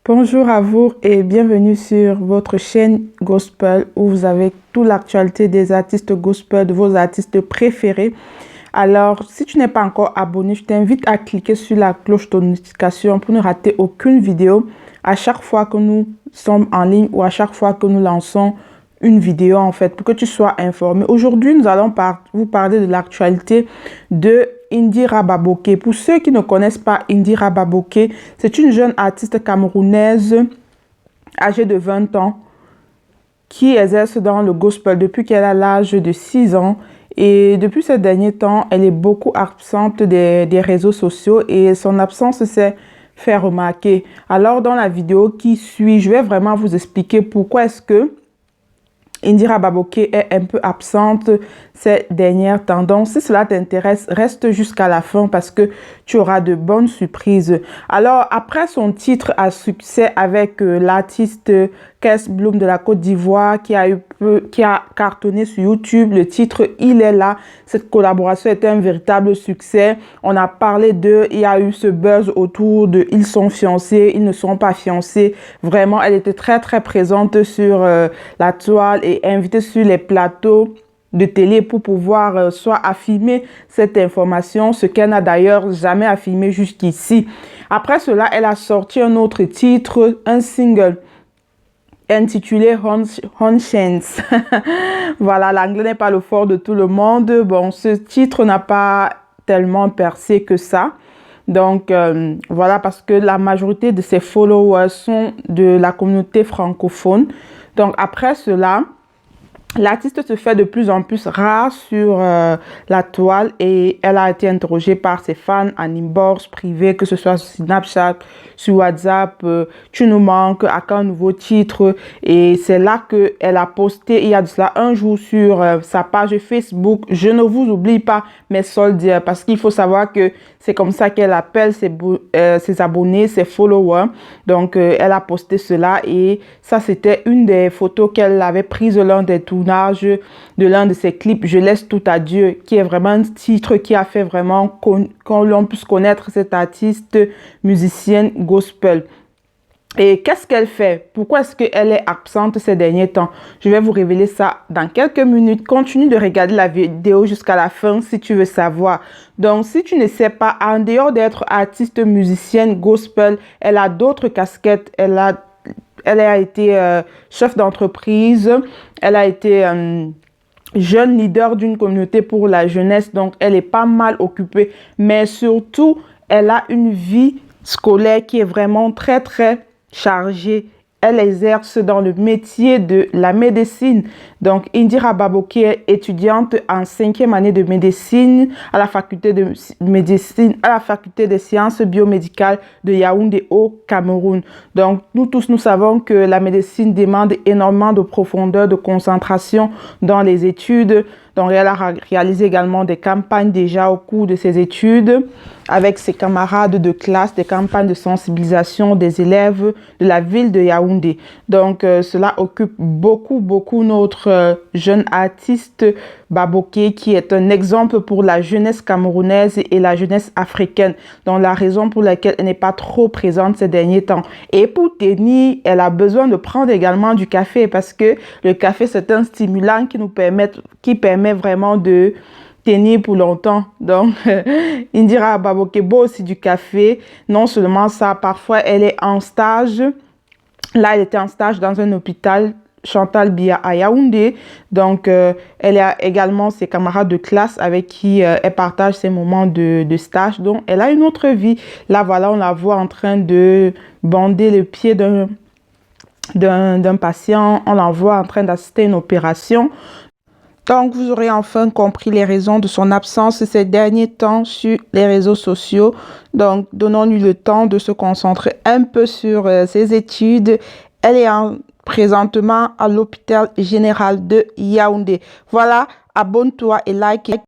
Bonjour à vous et bienvenue sur votre chaîne Gospel où vous avez toute l'actualité des artistes gospel, de vos artistes préférés. Alors, si tu n'es pas encore abonné, je t'invite à cliquer sur la cloche de notification pour ne rater aucune vidéo à chaque fois que nous sommes en ligne ou à chaque fois que nous lançons une vidéo en fait, pour que tu sois informé. Aujourd'hui, nous allons vous parler de l'actualité de Indira Baboké. Pour ceux qui ne connaissent pas Indira Baboké, c'est une jeune artiste camerounaise âgée de 20 ans qui exerce dans le gospel depuis qu'elle a l'âge de 6 ans. Et depuis ces derniers temps, elle est beaucoup absente des réseaux sociaux et son absence s'est fait remarquer. Alors, dans la vidéo qui suit, je vais vraiment vous expliquer pourquoi est-ce que Indira Baboké est un peu absente ces dernières temps. Donc, si cela t'intéresse, reste jusqu'à la fin parce que tu auras de bonnes surprises. Alors, après son titre à succès avec l'artiste Kess Bloom de la Côte d'Ivoire qui a cartonné sur YouTube, le titre Il est là. Cette collaboration était un véritable succès. On a parlé d'eux, il y a eu ce buzz autour de ils sont fiancés, ils ne sont pas fiancés. Vraiment, elle était très présente sur la toile et invitée sur les plateaux de télé pour pouvoir soit affirmer cette information, ce qu'elle n'a d'ailleurs jamais affirmé jusqu'ici. Après cela, elle a sorti un autre titre, un single intitulé Conscience. Voilà, l'anglais n'est pas le fort de tout le monde. Bon, ce titre n'a pas tellement percé que ça. Donc, voilà, parce que la majorité de ses followers sont de la communauté francophone. Donc, après cela, l'artiste se fait de plus en plus rare sur la toile et elle a été interrogée par ses fans en inbox privé, que ce soit sur Snapchat, sur WhatsApp, tu nous manques, à quand un nouveau titre? Et c'est là qu'elle a posté il y a de cela un jour sur sa page Facebook. Je ne vous oublie pas mes soldiers, parce qu'il faut savoir que c'est comme ça qu'elle appelle ses abonnés, ses followers. Donc, elle a posté cela et ça, c'était une des photos qu'elle avait prises lors des tournages de l'un de ses clips, Je laisse tout à Dieu, qui est vraiment un titre qui a fait vraiment qu'on l'on puisse connaître cette artiste musicienne gospel. Et qu'est-ce qu'elle fait? Pourquoi est-ce qu'elle est absente ces derniers temps? Je vais vous révéler ça dans quelques minutes. Continue de regarder la vidéo jusqu'à la fin si tu veux savoir. Donc, si tu ne sais pas, en dehors d'être artiste musicienne gospel, elle a d'autres casquettes. Elle a été chef d'entreprise. Elle a été jeune leader d'une communauté pour la jeunesse. Donc, elle est pas mal occupée. Mais surtout, elle a une vie scolaire qui est vraiment très chargée. Elle exerce dans le métier de la médecine. Donc, Indira Baboké est étudiante en 5e année de médecine à la faculté de médecine, à la faculté des sciences biomédicales de Yaoundé au Cameroun. Donc, nous tous, nous savons que la médecine demande énormément de profondeur, de concentration dans les études. Donc, elle a réalisé également des campagnes déjà au cours de ses études avec ses camarades de classe, des campagnes de sensibilisation des élèves de la ville de Yaoundé. Donc, cela occupe beaucoup notre jeune artiste Baboké, qui est un exemple pour la jeunesse camerounaise et la jeunesse africaine. Donc, la raison pour laquelle elle n'est pas trop présente ces derniers temps. Et pour tenir, elle a besoin de prendre également du café parce que le café, c'est un stimulant qui permet vraiment de tenir pour longtemps. Donc, Indira Baboké boit aussi du café. Non seulement ça, parfois elle est en stage. Là, elle était en stage dans un hôpital Chantal Biya à Yaoundé. Donc, elle a également ses camarades de classe avec qui elle partage ses moments de stage. Donc, elle a une autre vie. Là, voilà, on la voit en train de bander le pied d'un patient. On la voit en train d'assister à une opération. Donc, vous aurez enfin compris les raisons de son absence ces derniers temps sur les réseaux sociaux. Donc, donnons-lui le temps de se concentrer un peu sur ses études. Elle est présentement à l'hôpital général de Yaoundé. Voilà, abonne-toi et like.